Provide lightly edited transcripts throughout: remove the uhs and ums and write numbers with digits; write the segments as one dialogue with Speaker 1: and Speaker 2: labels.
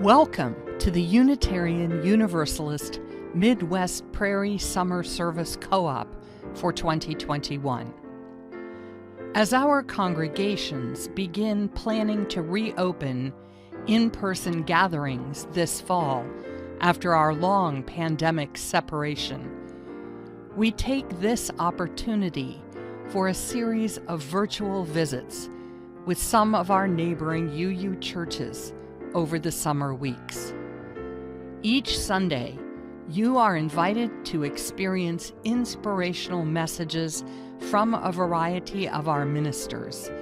Speaker 1: Welcome to the Unitarian Universalist Midwest Prairie Summer Service Co-op for 2021. As our congregations begin planning to reopen in-person gatherings this fall after our long pandemic separation, we take this opportunity for a series of virtual visits with some of our neighboring UU churches over the summer weeks. Each Sunday, you are invited to experience inspirational messages from a variety of our ministers,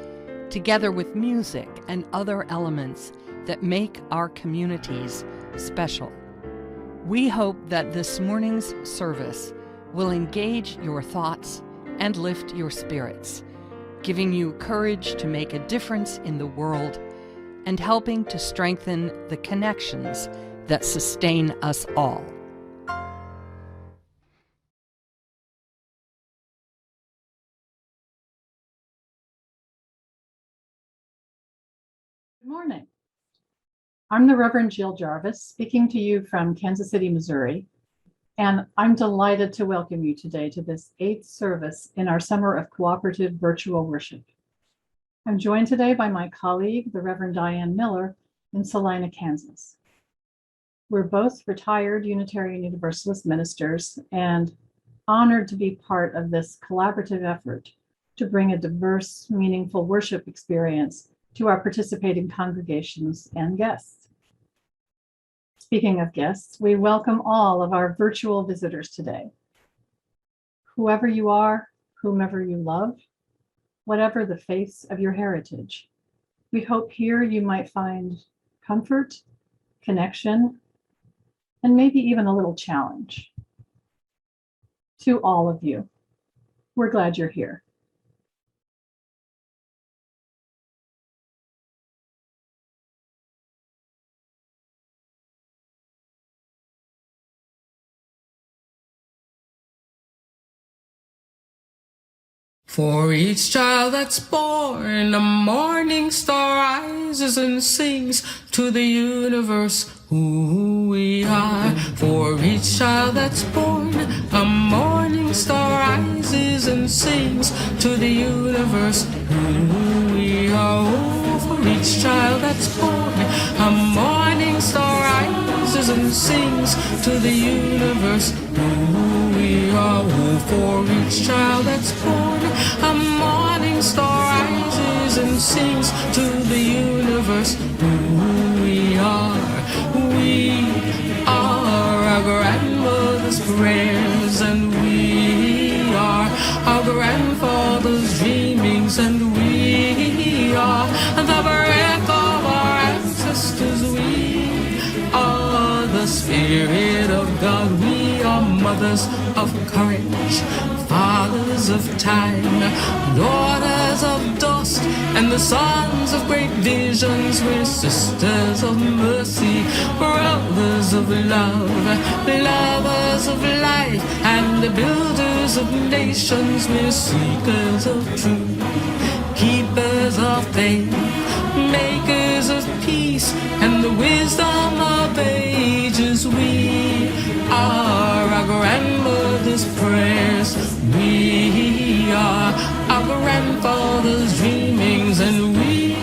Speaker 1: together with music and other elements that make our communities special. We hope that this morning's service will engage your thoughts and lift your spirits, giving you courage to make a difference in the world and helping to strengthen the connections that sustain us all.
Speaker 2: Good morning. I'm the Rev Jill Jarvis, speaking to you from Kansas City, Missouri, and I'm delighted to welcome you today to this 8th service in our Summer of Cooperative Virtual Worship. I'm joined today by my colleague, the Reverend Diane Miller, in Salina, Kansas. We're both retired Unitarian Universalist ministers and honored to be part of this collaborative effort to bring a diverse, meaningful worship experience to our participating congregations and guests. Speaking of guests, we welcome all of our virtual visitors today. Whoever you are, whomever you love, whatever the faith of your heritage, we hope here you might find comfort, connection, and maybe even a little challenge. To all of you, we're glad you're here.
Speaker 3: For each child that's born, a morning star rises and sings to the universe who we are. For each child that's born, a morning star rises and sings to the universe who we are. Oh, for each child that's born, a morning star rises and sings to the universe who we are. Oh, for each child that's born, a morning star rises and sings to the universe who we are. We are our grandmother's prayers, and we are our grandfather's dreamings, and we are the breath of our ancestors. We are the Spirit of God. We are mothers of courage, fathers of time, daughters of dust, and the sons of great visions. We're sisters of mercy, brothers of love, lovers of life, and the builders of nations. We're seekers of truth, keepers of faith, makers of peace, and the wisdom of ages. We are our grandmother's prayers. We are our grandfather's dreamings, and we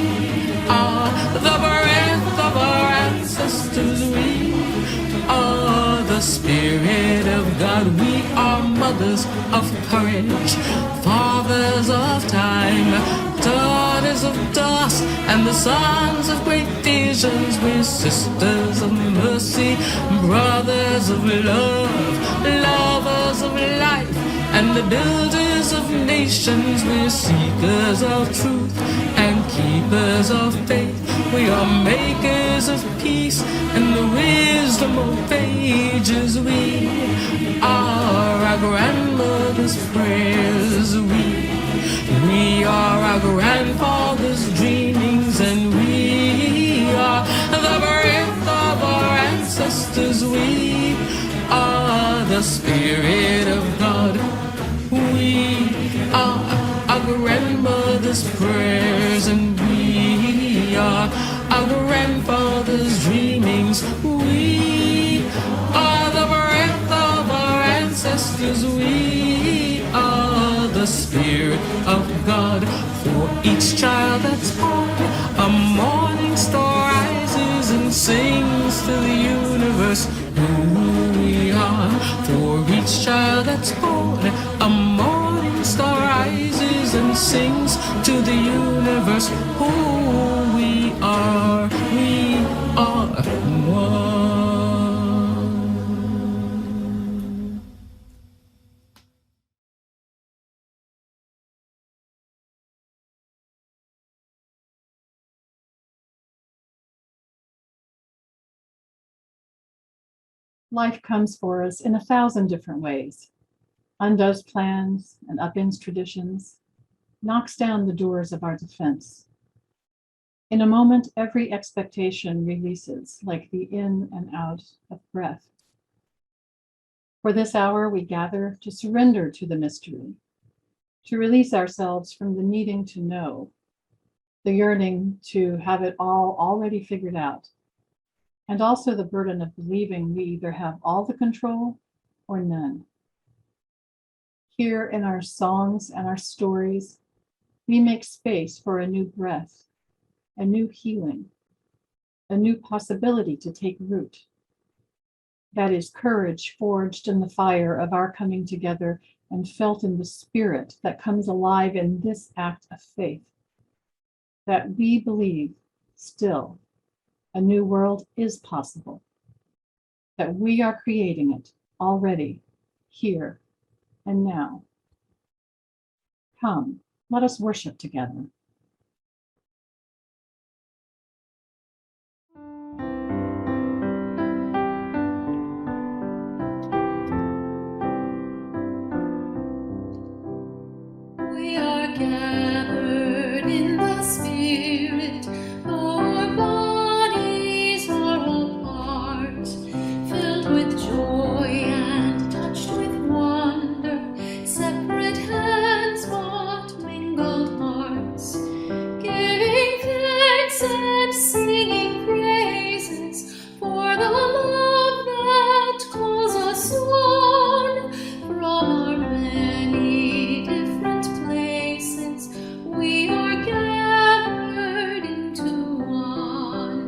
Speaker 3: are the breath of our ancestors. We are the Spirit of God. We are mothers of courage, fathers of time, daughters of dust, and the sons of great visions. We're sisters of mercy, brothers of love, lovers of life, and the builders of nations. We're seekers of truth and keepers of faith. We are makers of peace and the wisdom of ages. We are our grandmother's prayers. We are our grandfather's dreamings, and we are the breath of our ancestors. We are the Spirit of God. We are our grandmother's prayers, and we are our grandfather's dreamings. We are the breath of our ancestors. We are the Spirit of God. For each child that's born, a morning star rises and sings to the universe who we are. For each child that's born, a morning star rises and sings to the universe who we are. We are one.
Speaker 2: Life comes for us in 1,000 different ways, undoes plans and upends traditions, knocks down the doors of our defense. In a moment, every expectation releases like the in and out of breath. For this hour, we gather to surrender to the mystery, to release ourselves from the needing to know, the yearning to have it all already figured out, and also the burden of believing we either have all the control or none. Here in our songs and our stories, we make space for a new breath, a new healing, a new possibility to take root. That is courage forged in the fire of our coming together and felt in the spirit that comes alive in this act of faith. That we believe still a new world is possible, that we are creating it already, here and now. Come, let us worship together.
Speaker 4: We are gathered in the Spirit, our bodies are all part, filled with joy and touched with wonder, separate hands but mingled hearts, giving thanks and singing praises for the love that calls us on from our many different places. We are gathered into one.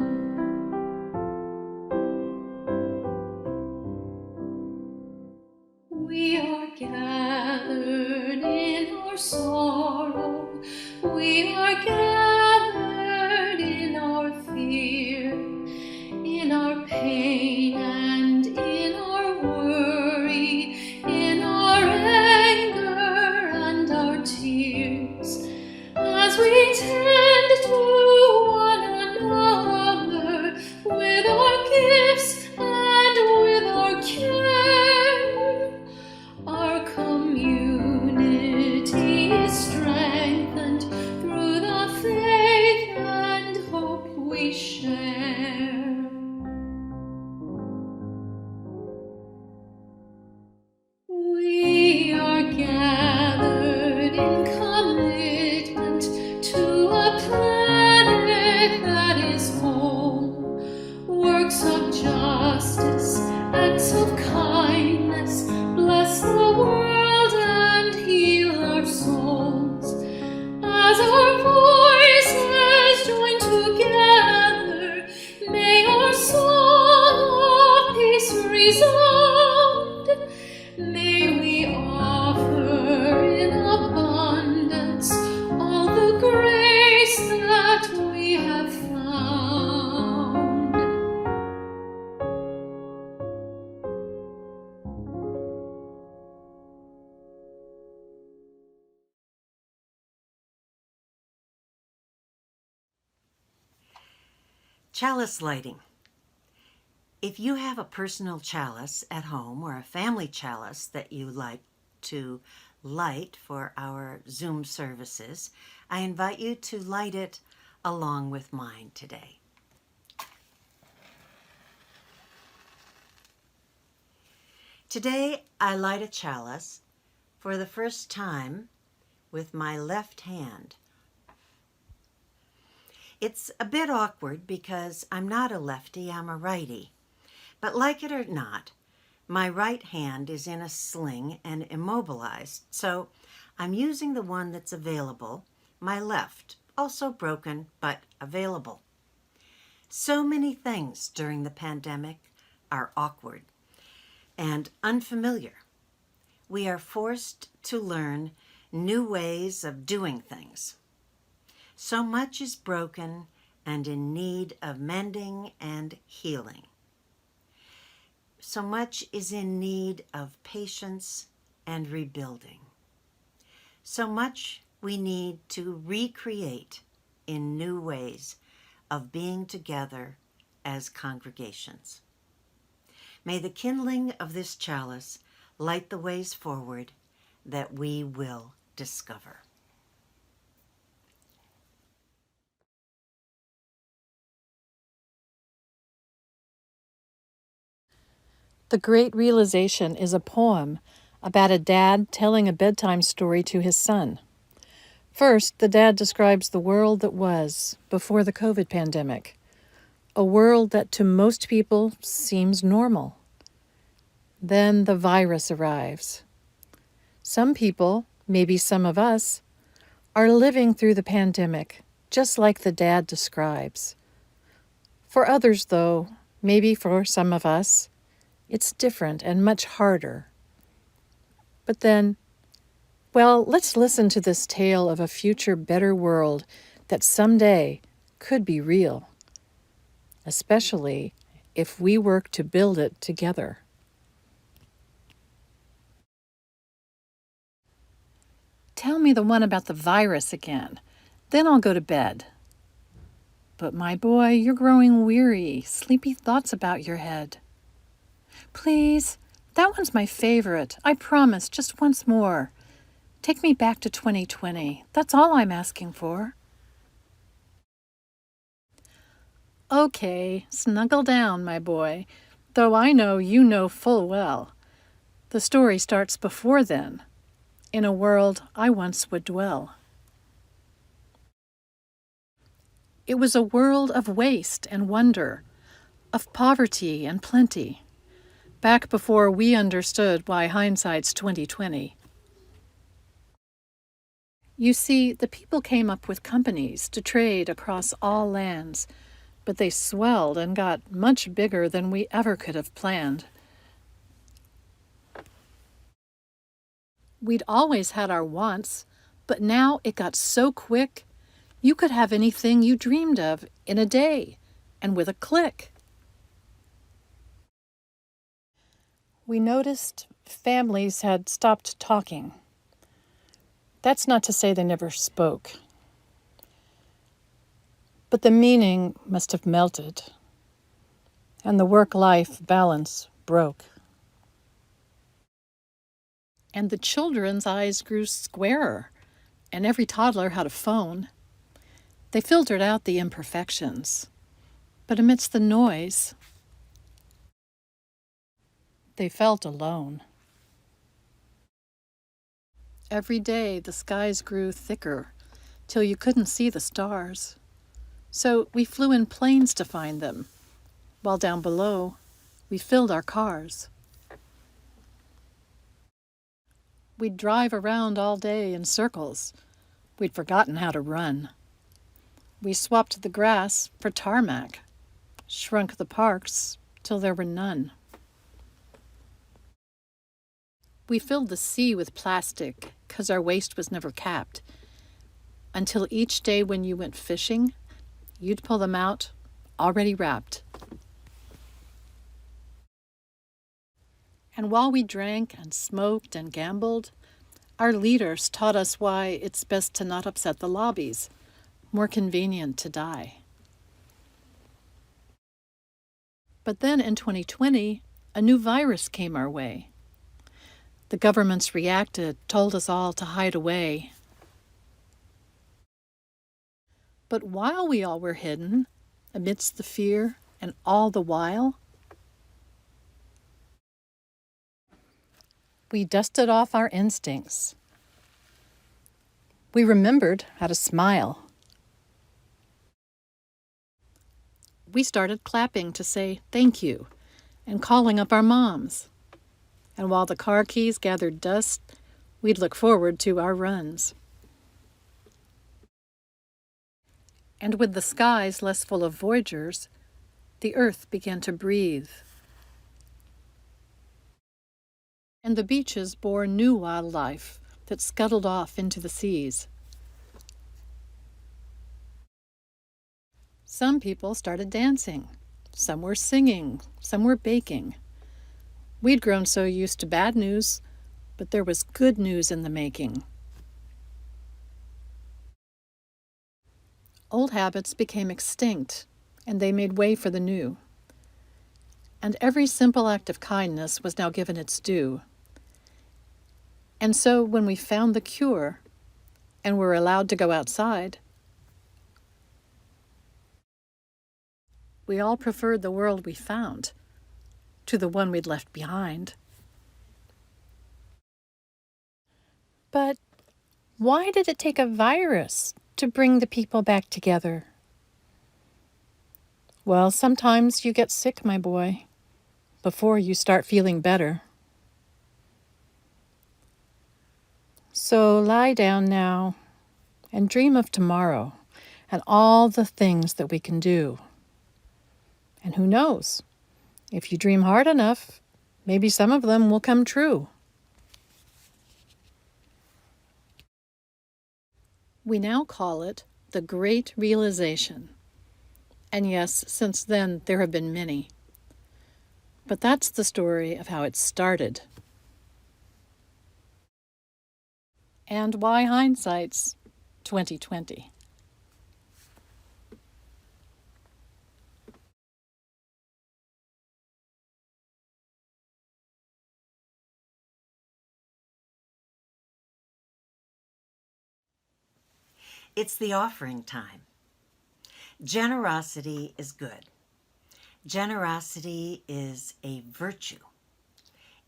Speaker 4: We are gathered in our sorrow. We are gathered in our fear, in our pain and in our worry, in our anger and our tears, as we tend to one another with our gifts and with our care. Our community is strengthened through the faith and hope we share. We are gathered in commitment to a planet that is home. Works of justice, acts of kindness, bless the world and heal our souls. As our voices join together, may our song of peace resound. May we offer in abundance all the grace that we have found.
Speaker 5: Chalice lighting. If you have a personal chalice at home or a family chalice that you like to light for our Zoom services, I invite you to light it along with mine today. Today I light a chalice for the first time with my left hand. It's a bit awkward because I'm not a lefty, I'm a righty. But like it or not, my right hand is in a sling and immobilized, so I'm using the one that's available, my left, also broken but available. So many things during the pandemic are awkward and unfamiliar. We are forced to learn new ways of doing things. So much is broken and in need of mending and healing. So much is in need of patience and rebuilding. So much we need to recreate in new ways of being together as congregations. May the kindling of this chalice light the ways forward that we will discover.
Speaker 6: The Great Realization is a poem about a dad telling a bedtime story to his son. First, the dad describes the world that was before the COVID pandemic, a world that to most people seems normal. Then the virus arrives. Some people, maybe some of us, are living through the pandemic, just like the dad describes. For others, though, maybe for some of us, it's different and much harder. But then, well, let's listen to this tale of a future better world that someday could be real, especially if we work to build it together. Tell me the one about the virus again, then I'll go to bed. But my boy, you're growing weary, sleepy thoughts about your head. Please, that one's my favorite. I promise, just once more. Take me back to 2020. That's all I'm asking for. Okay, snuggle down, my boy, though I know you know full well. The story starts before then, in a world I once would dwell. It was a world of waste and wonder, of poverty and plenty, back before we understood why hindsight's 2020. You see, the people came up with companies to trade across all lands, but they swelled and got much bigger than we ever could have planned. We'd always had our wants, but now it got so quick, you could have anything you dreamed of in a day, and with a click. We noticed families had stopped talking. That's not to say they never spoke. But the meaning must have melted, and the work-life balance broke. And the children's eyes grew squarer, and every toddler had a phone. They filtered out the imperfections, but amidst the noise, they felt alone. Every day the skies grew thicker, till you couldn't see the stars. So we flew in planes to find them, while down below we filled our cars. We'd drive around all day in circles. We'd forgotten how to run. We swapped the grass for tarmac, shrunk the parks till there were none. We filled the sea with plastic, 'cause our waste was never capped, until each day when you went fishing, you'd pull them out, already wrapped. And while we drank and smoked and gambled, our leaders taught us why it's best to not upset the lobbies, more convenient to die. But then in 2020, a new virus came our way. The governments reacted, told us all to hide away. But while we all were hidden, amidst the fear and all the while, we dusted off our instincts. We remembered how to smile. We started clapping to say thank you and calling up our moms. And while the car keys gathered dust, we'd look forward to our runs. And with the skies less full of voyagers, the earth began to breathe. And the beaches bore new wildlife that scuttled off into the seas. Some people started dancing. Some were singing. Some were baking. We'd grown so used to bad news, but there was good news in the making. Old habits became extinct, and they made way for the new. And every simple act of kindness was now given its due. And so when we found the cure, and were allowed to go outside, we all preferred the world we found to the one we'd left behind. But why did it take a virus to bring the people back together? Well, sometimes you get sick, my boy, before you start feeling better. So lie down now and dream of tomorrow and all the things that we can do. And who knows, if you dream hard enough, maybe some of them will come true. We now call it the Great Realization. And yes, since then there have been many. But that's the story of how it started. And why hindsight's 2020.
Speaker 5: It's the offering time. Generosity is good. Generosity is a virtue.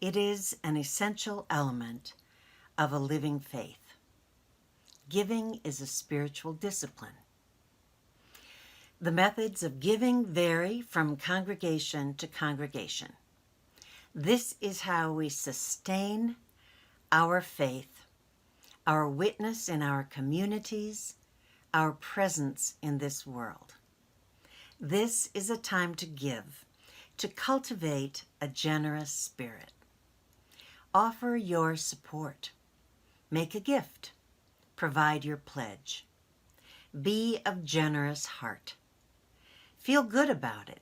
Speaker 5: It is an essential element of a living faith. Giving is a spiritual discipline. The methods of giving vary from congregation to congregation. This is how we sustain our faith, our witness in our communities, our presence in this world. This is a time to give, to cultivate a generous spirit. Offer your support. Make a gift. Provide your pledge. Be of generous heart. Feel good about it.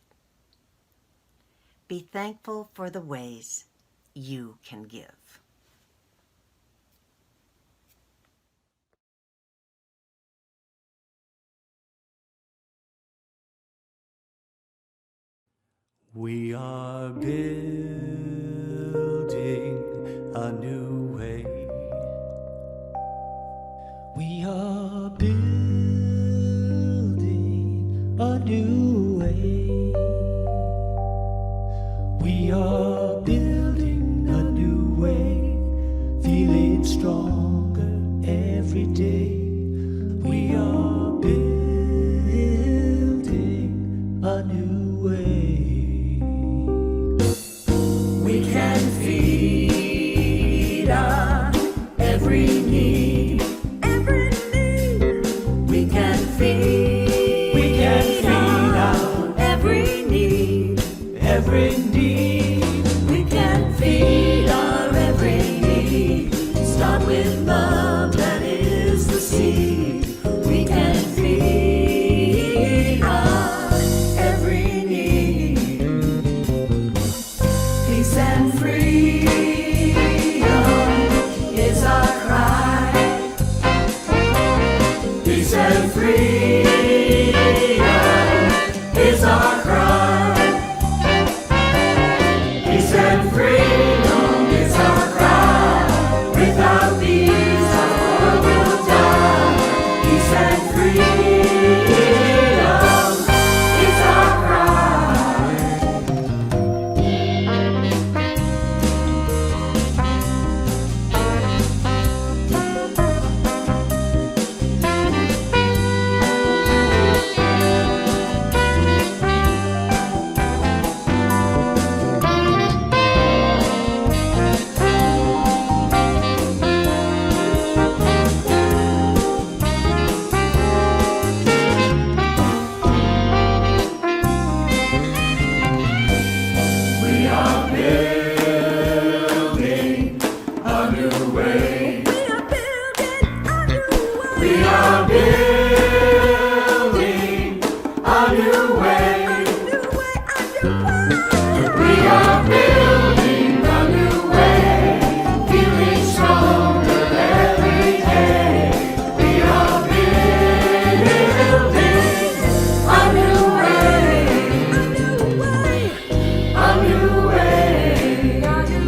Speaker 5: Be thankful for the ways you can give.
Speaker 7: We are building a new way. We are building a new way. We are building a new way, feeling stronger every day. We are building a new way. We can feed our every need. Every need. We can feed our every need. Every need. We can feed our every need. Start with love, that is the seed. We can feed our every need. Peace and freedom is our cry. Peace and freedom is our cry. Peace and freedom is our cry. Without these, our world will die. Peace and freedom is our cry. are building a new way. We are building a new way, feeling stronger every day. We are building a new way, a new way, a new way, a new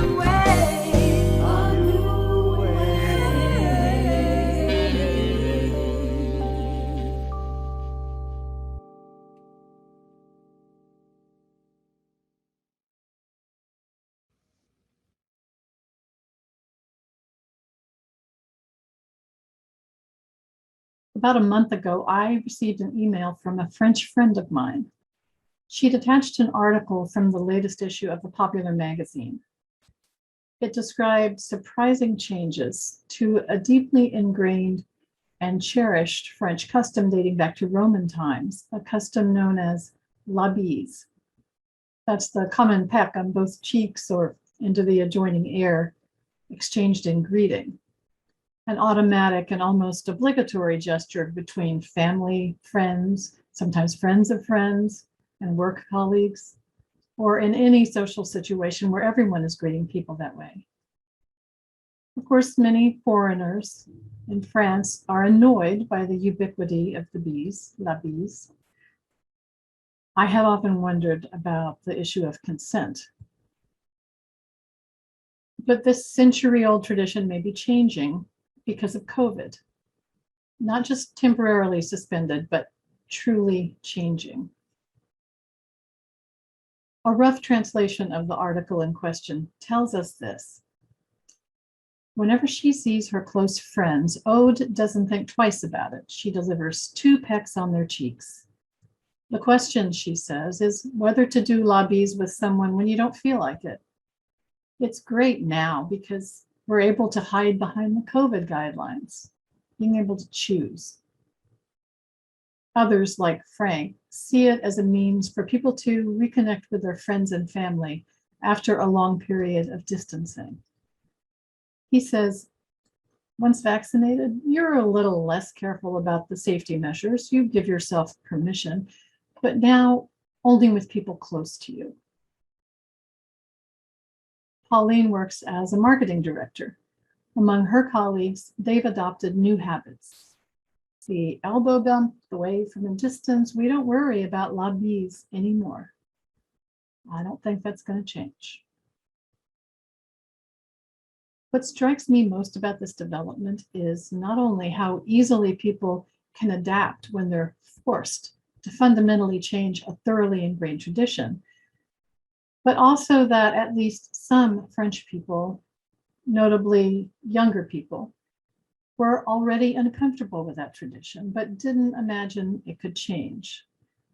Speaker 2: About a month ago, I received an email from a French friend of mine. She'd attached an article from the latest issue of the Popular magazine. It described surprising changes to a deeply ingrained and cherished French custom dating back to Roman times, a custom known as la bise. That's the common peck on both cheeks or into the adjoining air, exchanged in greeting. An automatic and almost obligatory gesture between family, friends, sometimes friends of friends, and work colleagues, or in any social situation where everyone is greeting people that way. Of course, many foreigners in France are annoyed by the ubiquity of the bise, la bise. I have often wondered about the issue of consent. But this century-old tradition may be changing because of COVID, not just temporarily suspended, but truly changing. A rough translation of the article in question tells us this. Whenever she sees her close friends, Aude doesn't think twice about it. She delivers 2 pecks on their cheeks. The question, she says, is whether to do la bise with someone when you don't feel like it. It's great now because we're able to hide behind the COVID guidelines, being able to choose. Others, like Frank, see it as a means for people to reconnect with their friends and family after a long period of distancing. He says, once vaccinated, you're a little less careful about the safety measures. You give yourself permission, but now only with people close to you. Pauline works as a marketing director. Among her colleagues, they've adopted new habits. The elbow bump, the wave from a distance, we don't worry about la bise anymore. I don't think that's going to change. What strikes me most about this development is not only how easily people can adapt when they're forced to fundamentally change a thoroughly ingrained tradition, but also that at least some French people, notably younger people, were already uncomfortable with that tradition, but didn't imagine it could change,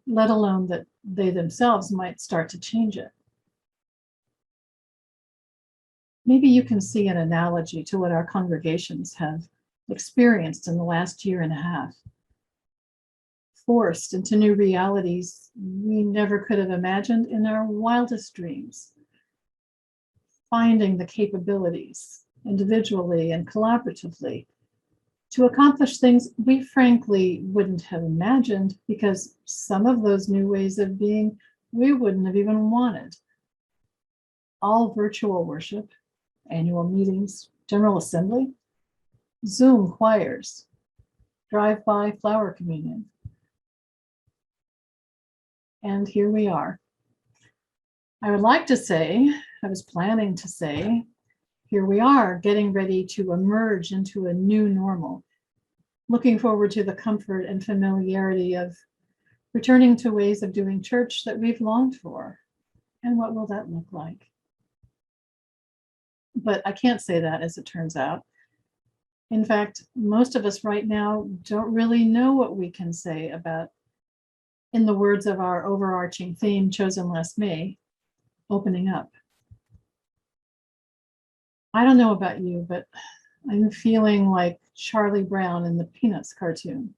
Speaker 2: let alone that they themselves might start to change it. Maybe you can see an analogy to what our congregations have experienced in the last year and a half. Forced into new realities we never could have imagined in our wildest dreams. Finding the capabilities, individually and collaboratively, to accomplish things we frankly wouldn't have imagined, because some of those new ways of being we wouldn't have even wanted. All virtual worship, annual meetings, General Assembly, Zoom choirs, drive-by flower communion. And here we are. I would like to say, I was planning to say, here we are getting ready to emerge into a new normal, looking forward to the comfort and familiarity of returning to ways of doing church that we've longed for. And what will that look like? But I can't say that, as it turns out. In fact, most of us right now don't really know what we can say about, in the words of our overarching theme chosen last May, opening up. I don't know about you, but I'm feeling like Charlie Brown in the Peanuts cartoon,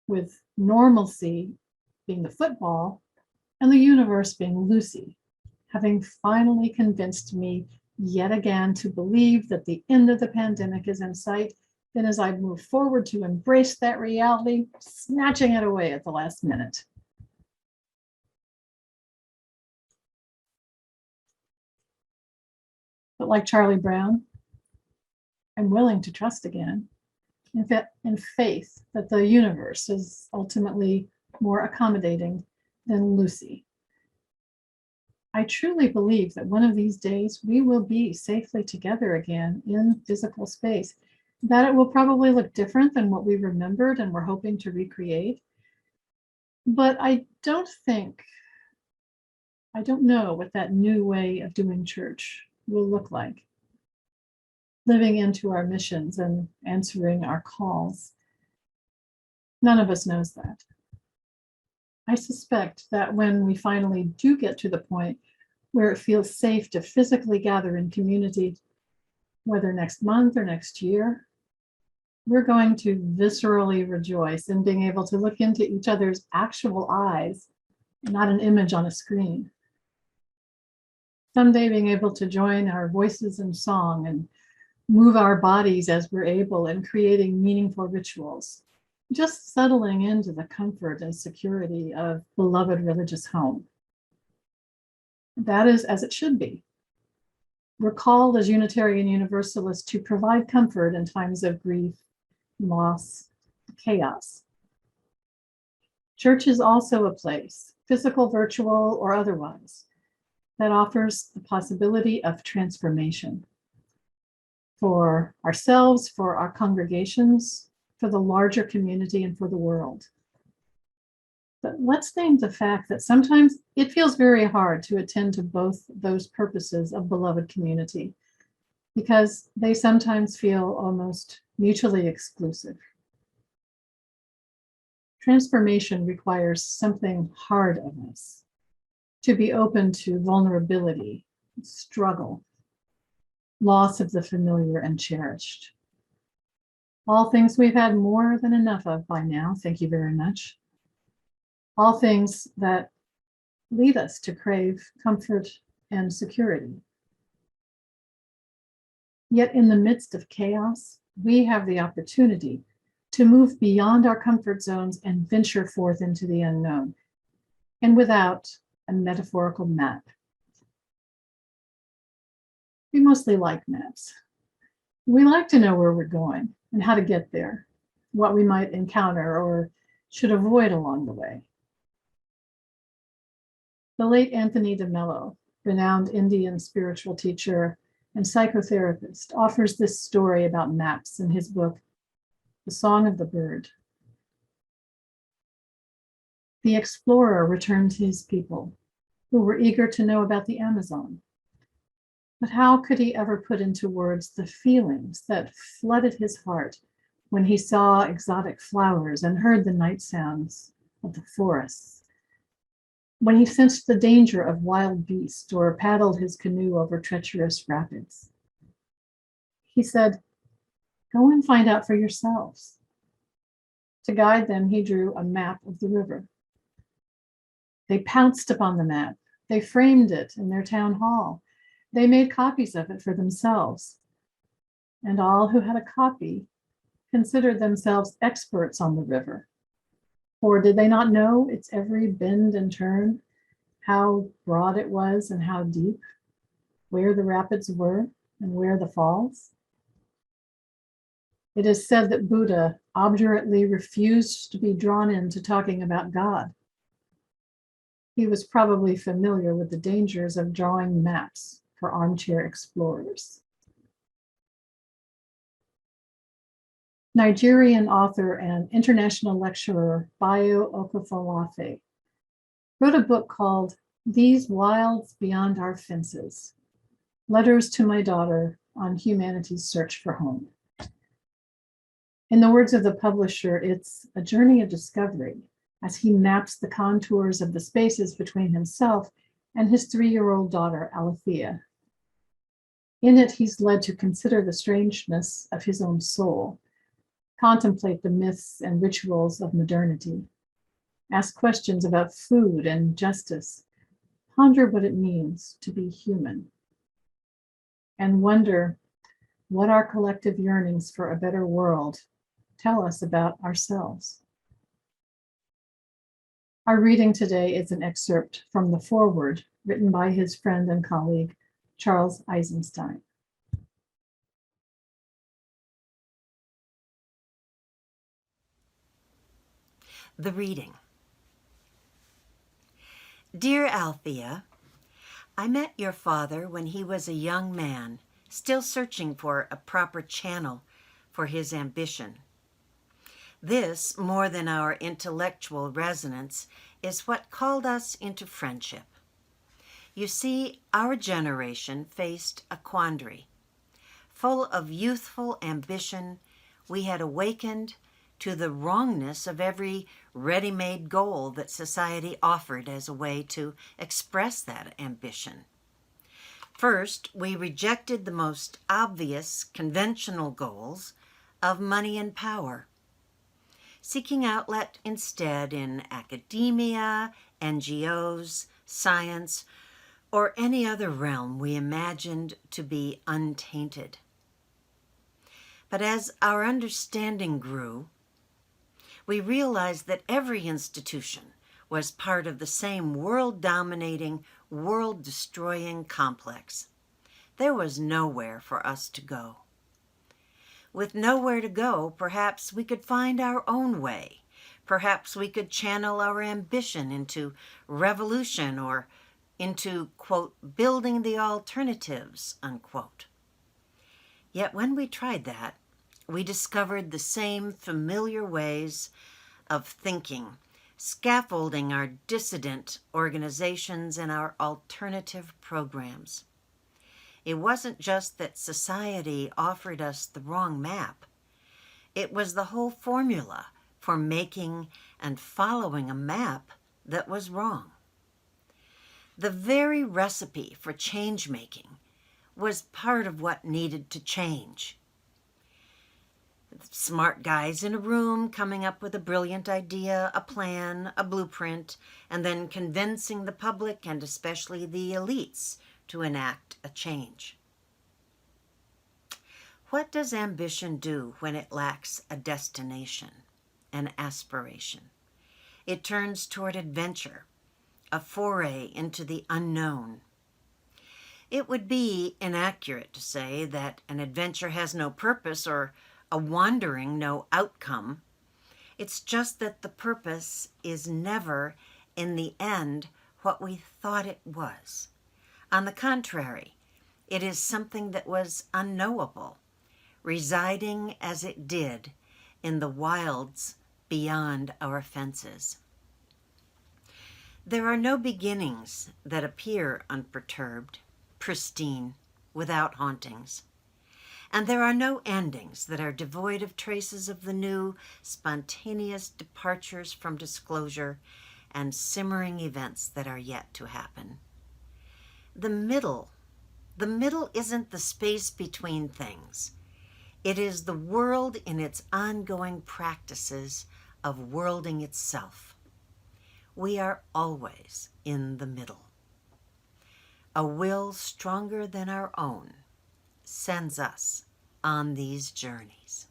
Speaker 2: with normalcy being the football and the universe being Lucy, having finally convinced me yet again to believe that the end of the pandemic is in sight, Then as I move forward to embrace that reality, snatching it away at the last minute. But like Charlie Brown, I'm willing to trust again in faith that the universe is ultimately more accommodating than Lucy. I truly believe that one of these days we will be safely together again in physical space, that it will probably look different than what we remembered and we're hoping to recreate. But I don't know what that new way of doing church will look like. Living into our missions and answering our calls. None of us knows that. I suspect that when we finally do get to the point where it feels safe to physically gather in community, whether next month or next year, we're going to viscerally rejoice in being able to look into each other's actual eyes, not an image on a screen. Someday being able to join our voices in song and move our bodies as we're able in creating meaningful rituals, just settling into the comfort and security of beloved religious home. That is as it should be. We're called as Unitarian Universalists to provide comfort in times of grief, loss, chaos. Church is also a place, physical, virtual, or otherwise, that offers the possibility of transformation for ourselves, for our congregations, for the larger community, and for the world. But let's name the fact that sometimes it feels very hard to attend to both those purposes of beloved community, because they sometimes feel almost mutually exclusive. Transformation requires something hard of us, to be open to vulnerability, struggle, loss of the familiar and cherished. All things we've had more than enough of by now, thank you very much. All things that lead us to crave comfort and security. Yet in the midst of chaos, we have the opportunity to move beyond our comfort zones and venture forth into the unknown, and without a metaphorical map. We mostly like maps. We like to know where we're going and how to get there, what we might encounter or should avoid along the way. The late Anthony de Mello, renowned Indian spiritual teacher and psychotherapist, offers this story about maps in his book, The Song of the Bird. The explorer returned to his people, who were eager to know about the Amazon. But how could he ever put into words the feelings that flooded his heart when he saw exotic flowers and heard the night sounds of the forests, when he sensed the danger of wild beasts or paddled his canoe over treacherous rapids? He said, "Go and find out for yourselves." To guide them, he drew a map of the river. They pounced upon the map. They framed it in their town hall. They made copies of it for themselves. And all who had a copy considered themselves experts on the river. Or did they not know its every bend and turn, how broad it was and how deep, where the rapids were and where the falls? It is said that Buddha obdurately refused to be drawn into talking about God. He was probably familiar with the dangers of drawing maps for armchair explorers. Nigerian author and international lecturer Bayo Okafalafe wrote a book called These Wilds Beyond Our Fences, Letters to My Daughter on Humanity's Search for Home. In the words of the publisher, it's a journey of discovery as he maps the contours of the spaces between himself and his 3-year-old daughter, Alethea. In it, he's led to consider the strangeness of his own soul, contemplate the myths and rituals of modernity, ask questions about food and justice, ponder what it means to be human, and wonder what our collective yearnings for a better world tell us about ourselves. Our reading today is an excerpt from the foreword written by his friend and colleague, Charles Eisenstein.
Speaker 5: The reading. Dear Althea, I met your father when he was a young man, still searching for a proper channel for his ambition. This, more than our intellectual resonance, is what called us into friendship. You see, our generation faced a quandary. Full of youthful ambition, we had awakened to the wrongness of every ready-made goal that society offered as a way to express that ambition. First, we rejected the most obvious conventional goals of money and power, seeking outlet instead in academia, NGOs, science, or any other realm we imagined to be untainted. But as our understanding grew, we realized that every institution was part of the same world-dominating, world-destroying complex. There was nowhere for us to go. With nowhere to go, perhaps we could find our own way. Perhaps we could channel our ambition into revolution or into, quote, building the alternatives, unquote. Yet when we tried that, we discovered the same familiar ways of thinking, scaffolding our dissident organizations and our alternative programs. It wasn't just that society offered us the wrong map. It was the whole formula for making and following a map that was wrong. The very recipe for change-making was part of what needed to change. Smart guys in a room coming up with a brilliant idea, a plan, a blueprint, and then convincing the public and especially the elites to enact a change. What does ambition do when it lacks a destination, an aspiration? It turns toward adventure, a foray into the unknown. It would be inaccurate to say that an adventure has no purpose or a wandering no outcome. It's just that the purpose is never, in the end, what we thought it was. On the contrary, it is something that was unknowable, residing as it did in the wilds beyond our fences. There are no beginnings that appear unperturbed, pristine, without hauntings. And there are no endings that are devoid of traces of the new, spontaneous departures from disclosure and simmering events that are yet to happen. The middle isn't the space between things. It is the world in its ongoing practices of worlding itself. We are always in the middle. A will stronger than our own sends us on these journeys.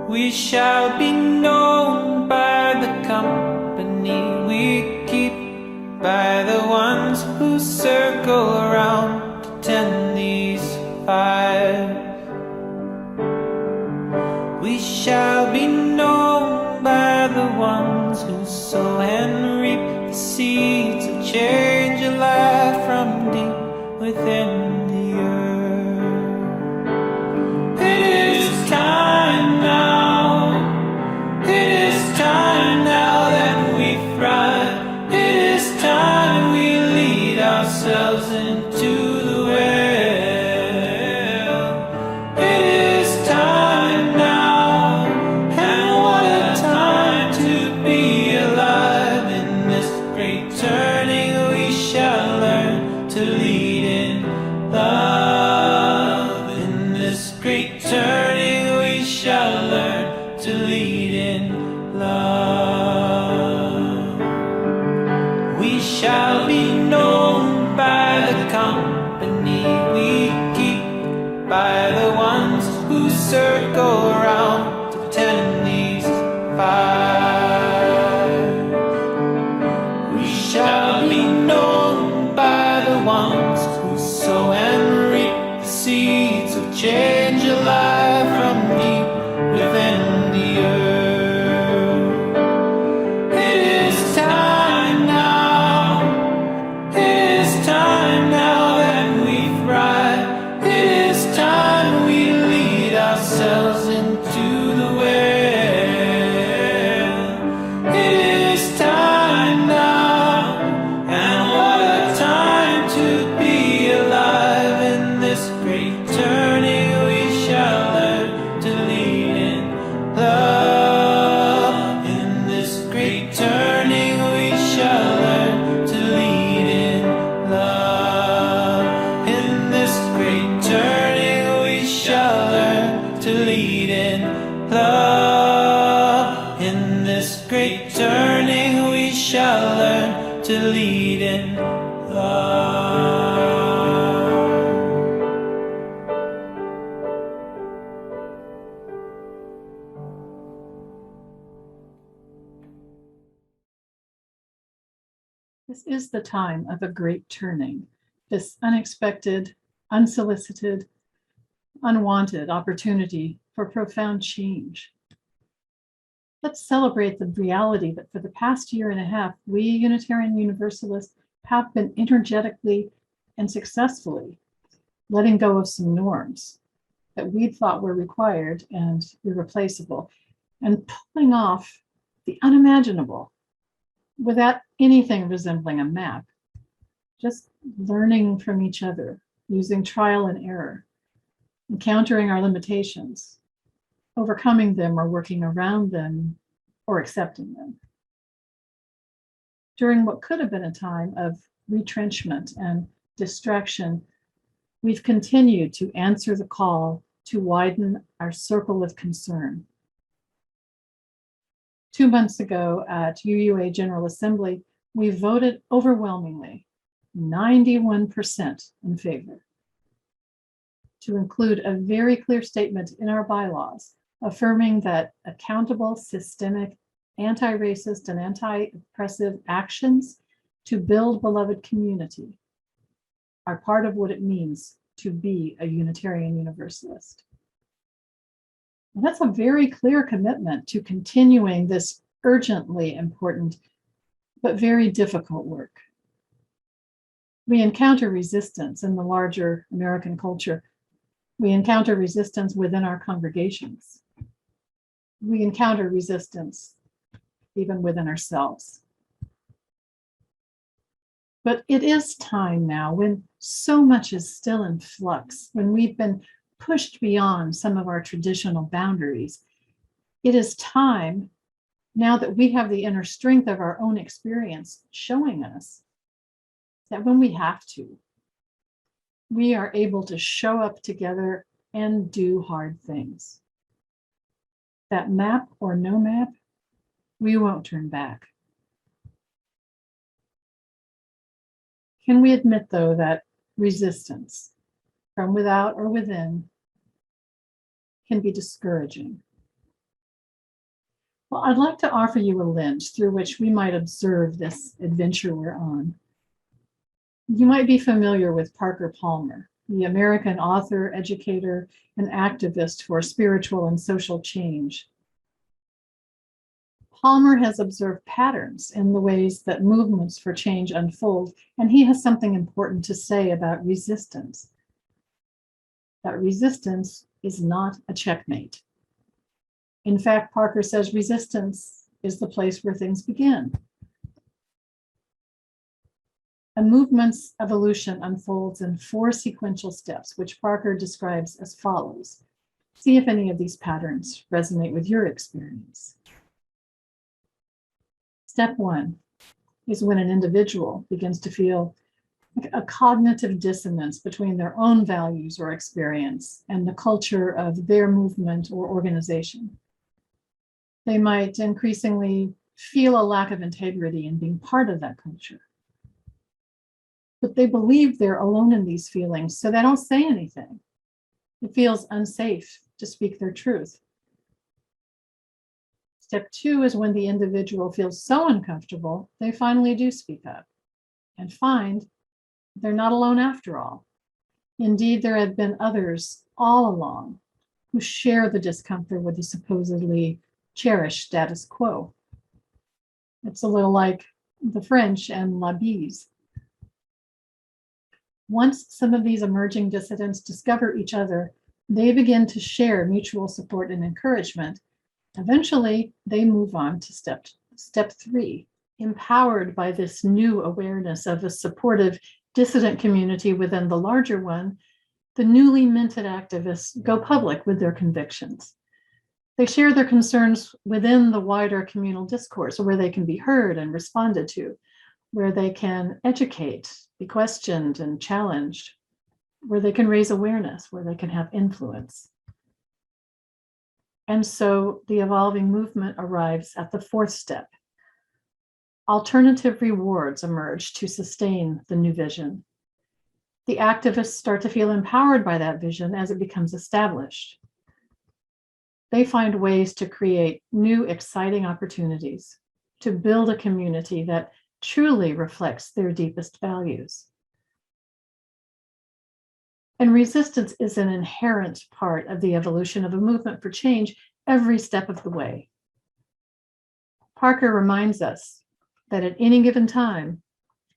Speaker 8: We shall be known by the company we keep, by the ones who circle around to tend these fires. We shall be known by the ones who sow and reap the seeds of change alive from deep within the earth. It is time now. Ourselves into the well. It is time now, and what a time to be alive. lead in love. In this great turning we shall learn to lead in love. We shall be known by the company we keep, by the ones who circle around to tend these fires. We shall be known by the ones who sow and reap the seeds of change alive from deep within the earth. It is time now. It is time now that we thrive. It is time we lead ourselves into the well. It is time now, and what a time to be alive. In this great turning we shall learn to lead in love. In this great turning we shall learn to lead in love. In this great turning we shall learn to lead in love. In this great turning we shall learn to lead in love.
Speaker 2: This is the time of a great turning, this unexpected, unsolicited, unwanted opportunity for profound change. Let's celebrate the reality that for the past year and a half, we Unitarian Universalists have been energetically and successfully letting go of some norms that we thought were required and irreplaceable, and pulling off the unimaginable without anything resembling a map, just learning from each other, using trial and error, encountering our limitations, overcoming them or working around them or accepting them. During what could have been a time of retrenchment and distraction, we've continued to answer the call to widen our circle of concern. 2 months ago at UUA General Assembly, we voted overwhelmingly, 91% in favor, to include a very clear statement in our bylaws affirming that accountable, systemic, anti-racist and anti-oppressive actions to build beloved community are part of what it means to be a Unitarian Universalist. And that's a very clear commitment to continuing this urgently important but very difficult work. We encounter resistance in the larger American culture. We encounter resistance within our congregations. We encounter resistance even within ourselves. But it is time now, when so much is still in flux, when we've been pushed beyond some of our traditional boundaries, it is time, now that we have the inner strength of our own experience showing us that when we have to, we are able to show up together and do hard things. That map or no map, we won't turn back. Can we admit, though, that resistance from without or within can be discouraging? Well, I'd like to offer you a lens through which we might observe this adventure we're on. You might be familiar with Parker Palmer, the American author, educator, and activist for spiritual and social change. Palmer has observed patterns in the ways that movements for change unfold, and he has something important to say about resistance. That resistance is not a checkmate. In fact, Parker says resistance is the place where things begin. A movement's evolution unfolds in 4 sequential steps, which Parker describes as follows. See if any of these patterns resonate with your experience. Step 1 is when an individual begins to feel a cognitive dissonance between their own values or experience and the culture of their movement or organization. They might increasingly feel a lack of integrity in being part of that culture. But they believe they're alone in these feelings, so they don't say anything. It feels unsafe to speak their truth. Step 2 is when the individual feels so uncomfortable, they finally do speak up and find they're not alone after all. Indeed, there have been others all along who share the discomfort with the supposedly cherished status quo. It's a little like the French and la bise. Once some of these emerging dissidents discover each other, they begin to share mutual support and encouragement. Eventually, they move on to step 3. Empowered by this new awareness of a supportive dissident community within the larger one, the newly minted activists go public with their convictions. They share their concerns within the wider communal discourse where they can be heard and responded to, where they can educate, be questioned and challenged, where they can raise awareness, where they can have influence. And so the evolving movement arrives at the 4th step. Alternative rewards emerge to sustain the new vision. The activists start to feel empowered by that vision as it becomes established. They find ways to create new, exciting opportunities to build a community that truly reflects their deepest values. And resistance is an inherent part of the evolution of a movement for change every step of the way. Parker reminds us that at any given time,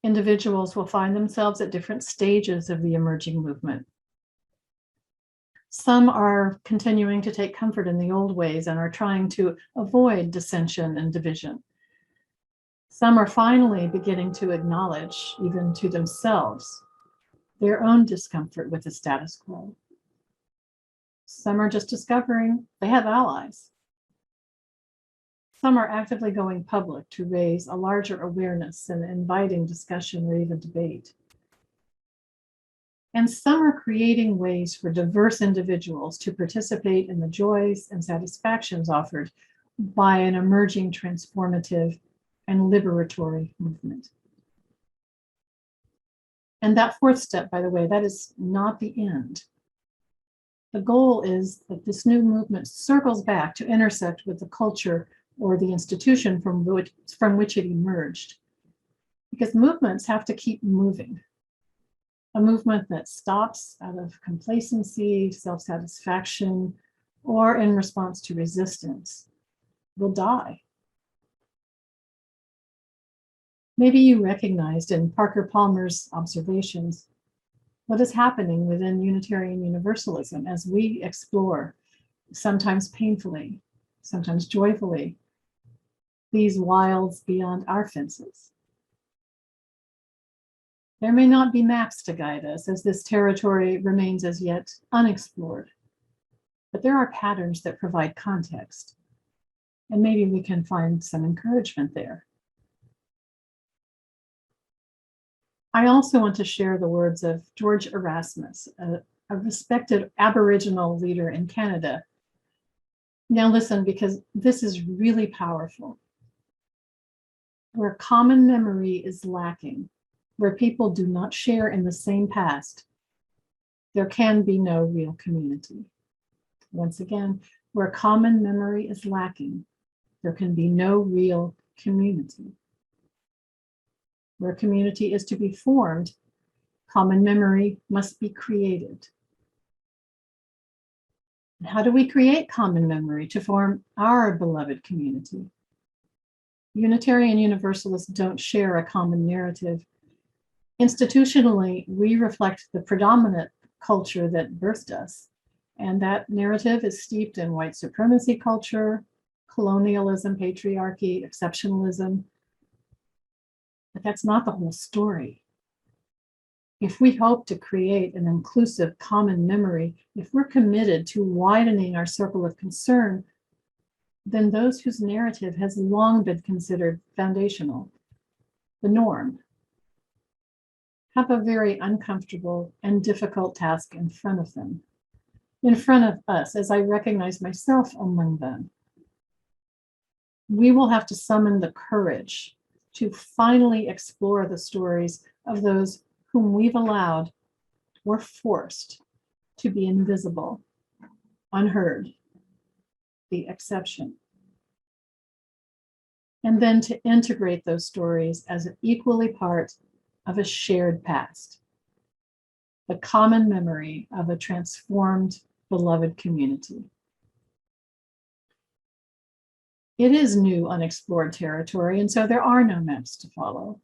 Speaker 2: individuals will find themselves at different stages of the emerging movement. Some are continuing to take comfort in the old ways and are trying to avoid dissension and division. Some are finally beginning to acknowledge, even to themselves, their own discomfort with the status quo. Some are just discovering they have allies. Some are actively going public to raise a larger awareness and inviting discussion or even debate. And some are creating ways for diverse individuals to participate in the joys and satisfactions offered by an emerging transformative and liberatory movement. And that 4th step, by the way, that is not the end. The goal is that this new movement circles back to intersect with the culture or the institution from which it emerged. Because movements have to keep moving. A movement that stops out of complacency, self-satisfaction, or in response to resistance will die. Maybe you recognized in Parker Palmer's observations what is happening within Unitarian Universalism as we explore, sometimes painfully, sometimes joyfully, these wilds beyond our fences. There may not be maps to guide us as this territory remains as yet unexplored, but there are patterns that provide context, and maybe we can find some encouragement there. I also want to share the words of George Erasmus, a respected Aboriginal leader in Canada. Now listen, because this is really powerful. Where common memory is lacking, where people do not share in the same past, there can be no real community. Once again, where common memory is lacking, there can be no real community. Where community is to be formed, common memory must be created. And how do we create common memory to form our beloved community? Unitarian Universalists don't share a common narrative. Institutionally, we reflect the predominant culture that birthed us, and that narrative is steeped in white supremacy culture, colonialism, patriarchy, exceptionalism. But that's not the whole story. If we hope to create an inclusive common memory, if we're committed to widening our circle of concern, then those whose narrative has long been considered foundational, the norm, have a very uncomfortable and difficult task in front of them, in front of us, as I recognize myself among them. We will have to summon the courage to finally explore the stories of those whom we've allowed or forced to be invisible, unheard, the exception. And then to integrate those stories as an equally part of a shared past, the common memory of a transformed, beloved community. It is new, unexplored territory, and so there are no maps to follow.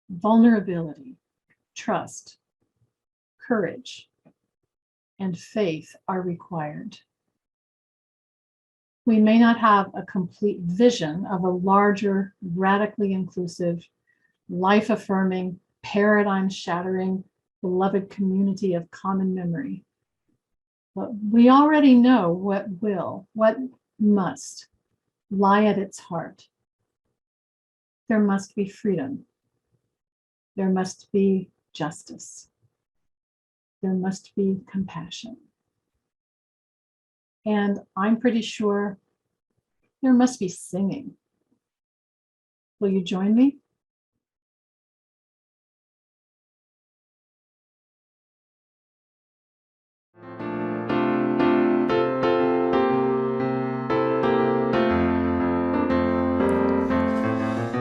Speaker 2: Vulnerability, trust, courage, and faith are required. We may not have a complete vision of a larger, radically inclusive, life-affirming, paradigm-shattering, beloved community of common memory. But we already know what must lie at its heart. There must be freedom. There must be justice. There must be compassion. And I'm pretty sure there must be singing. Will you join me?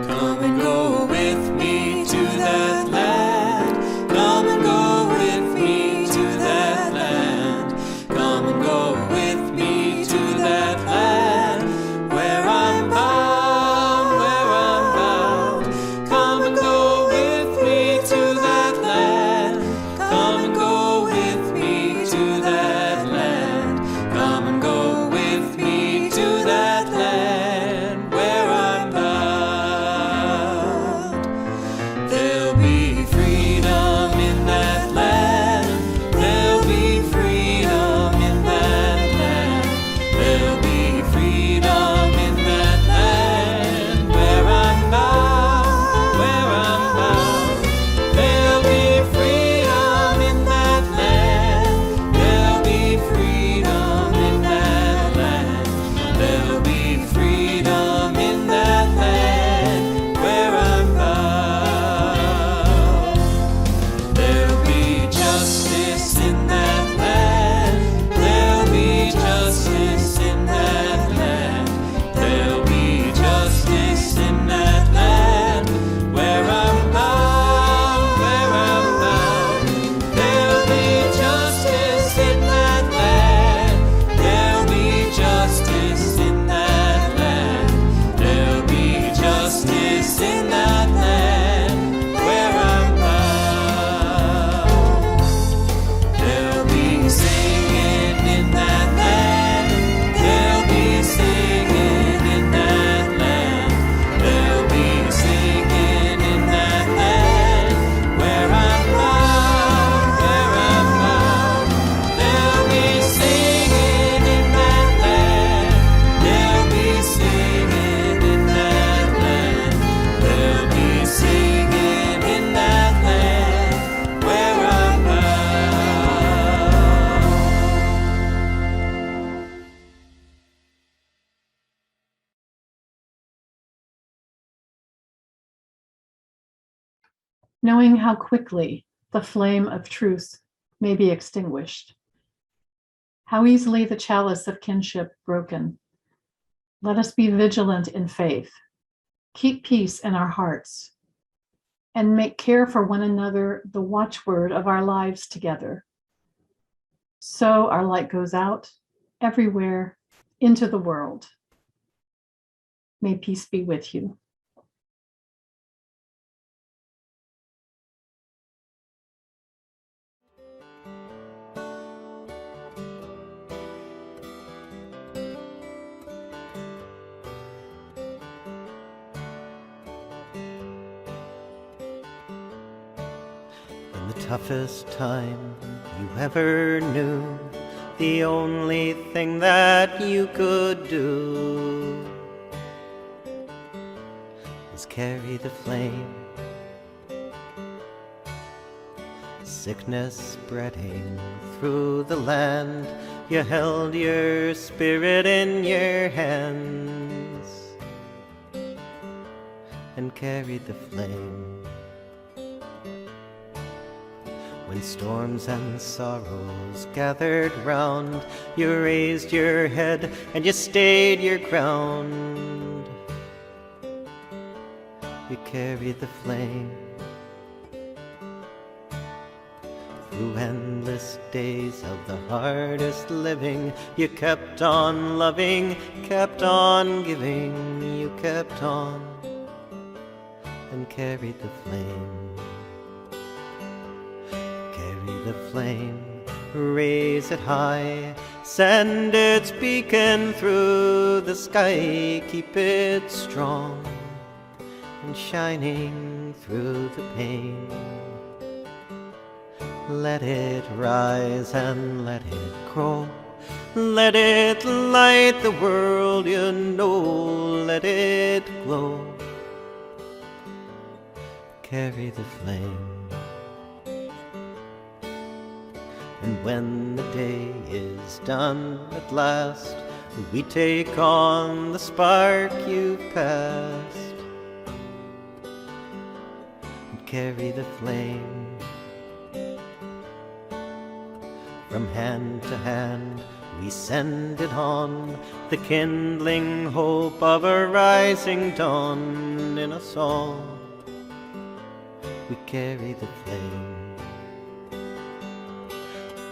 Speaker 8: Come and go with me to that land. Come and go with me to that land. Come and go with me to that land where I'm bound, where I'm bound. Come and go with me to that land. Come and go with me to that land. Come and go with me to that land where I'm bound. There'll be freedom in that land. There'll be freedom in that land. There'll be freedom in that land where I'm bound, where I'm bound. There'll be freedom in that land. There'll be freedom in that land. There'll be freedom in that land where I'm bound. There'll be justice in that land. There'll be justice in that land. There'll be justice in that land where I'm bound, where I'm bound. There'll be justice in that land. There'll be justice in that land. There'll be justice in that land where I'm bound. There'll be singing in that land. There'll be singing in that land. There'll be singing in that land where I'm bound, where I'm bound. There'll be singing in that land. There'll be singing in that land. There'll be singing in that land where I'm bound.
Speaker 2: Knowing how quickly the flame of truth may be extinguished, how easily the chalice of kinship broken, let us be vigilant in faith, keep peace in our hearts, and make care for one another the watchword of our lives together. So our light goes out everywhere into the world. May peace be with you.
Speaker 9: In the toughest time you ever knew, the only thing that you could do was carry the flame sickness spreading through the land, you held your spirit in your hands and carried the flame. When storms and sorrows gathered round, you raised your head and you stayed your ground. You carried the flame through endless days of the hardest living. You kept on loving, kept on giving. You kept on and carried the flame. Carry the flame, raise it high, send its beacon through the sky. Keep it strong and shining through the pain. Let it rise and let it grow. Let it light the world, you know. Let it glow. Carry the flame. And when the day is done at last, we take on the spark you've passed and carry the flame. From hand to hand we send it on, the kindling hope of a rising dawn. In a song we carry the flame.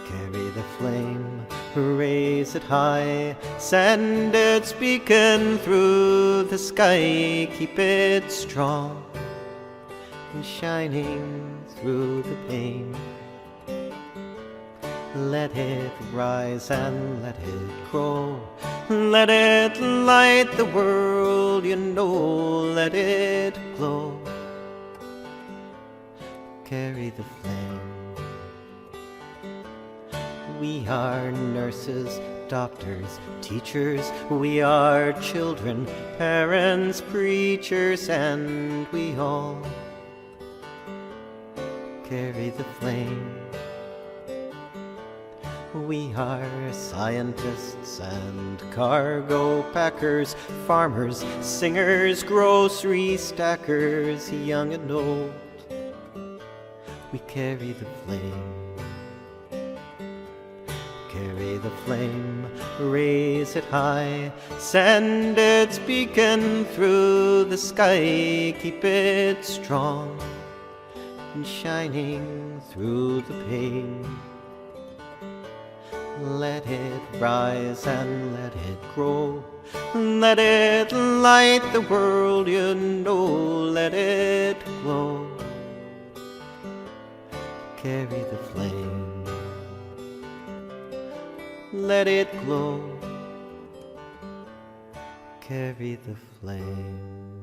Speaker 9: Carry the flame, raise it high, send its beacon through the sky. Keep it strong and shining through the pain. Let it rise and let it grow. Let it light the world, you know. Let it glow. Carry the flame. We are nurses, doctors, teachers. We are children, parents, preachers, and we all carry the flame. We are scientists and cargo packers, farmers, singers, grocery stackers, young and old. We carry the flame. Carry the flame, raise it high, send its beacon through the sky. Keep it strong and shining through the pain. Let it rise and let it grow. Let it light the world, you know. Let it glow. Carry the flame. Let it glow. Carry the flame.